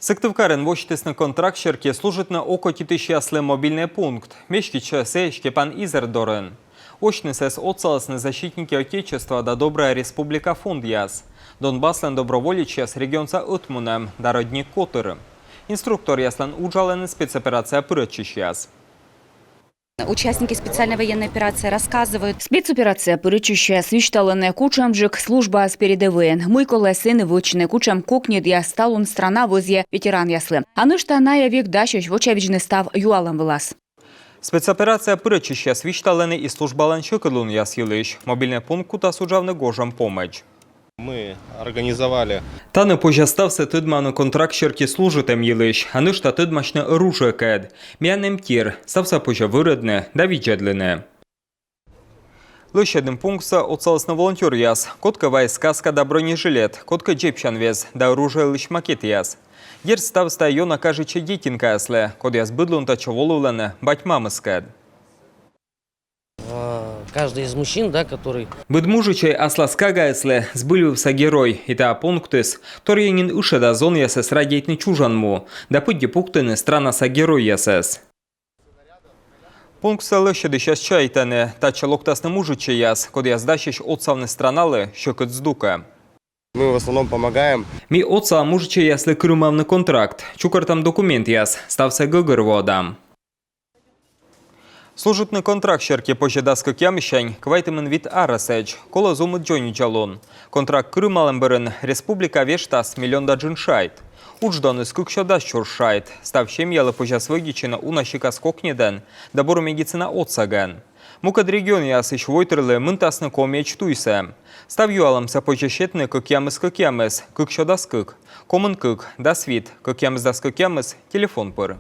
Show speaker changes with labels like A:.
A: Сыктывкарын вочтесный контрактщерке служит на око титыщаслы мобильный пункт. Мешки часы Шкепан Изердорен. Очнесес отцаласны защитники Отечества да Добрая Республика фонд яс. Донбасслен доброволичес регионца Утмунем да родник Котыры. Инструктор яслен уджален спецоперация пырычищ яс.
B: Участники специальной военной операции рассказывают.
C: Спецоперация «Пырычища» свищталенная кучамжик служба с передовые. Мы колесины вычины кучам кокнет я стал он страна возье ветеран яслы. А ну что на век дащось в очевидный став юалом вылаз.
A: Спецоперация «Пырычища» свищталены и службален щекылун яс елыш. Мобильный пункт кута сужавны гожам помощь.
D: Мы организовали.
A: Таны пожастався тыдману контрактщерки служитем елыш, а нышта тыдмачны оружие кэд. Мянем тир, стався пожа выродне, да виджедлене. Лыщедым пунктса отцаласны волонтер яс. Котка войска да бронежилет, котка джепшан вез, да оружие лыш макет яс. Ер ставста йона кажече детинка ясле, код яс быдлун та чаволулене, бать мамыс кэд.
E: Каждый из мужчин, да, который...
A: Быд мужичей асласкага ясле, сбылювся герой, и та пунктыс, торьянин уше да зон ясес радейтны чужанму, да пыдди пуктыны странаса герой ясес. Пункт лыщеды щас чайтане, та чалоктасны мужичей яс, код яс дащищ отцавны страналы, щекот здука.
D: Мы в основном помогаем.
A: Ми отца мужичей ясле крымавны контракт, чукар там документ яс, стався гыгыр водам. Служитный контрактщерке пожедаска кямщань, квайтымын вид арасэч, кола зумы джони джалон. Контракт крымалым бірін республика вештас миллион да джиншайт. Уджданы скукшадас чуршайт, став щемьялы пожас выгичина унащика скокнеден, добору медицина отсаген. Мукад регион ясыш войтырлы мынтасны комеч туйсе. Став юалымса пожащетны кыкямыс, кыкшадас кык, комын кык, да свит, кыкямыс да скыкямыс, телефон пыр.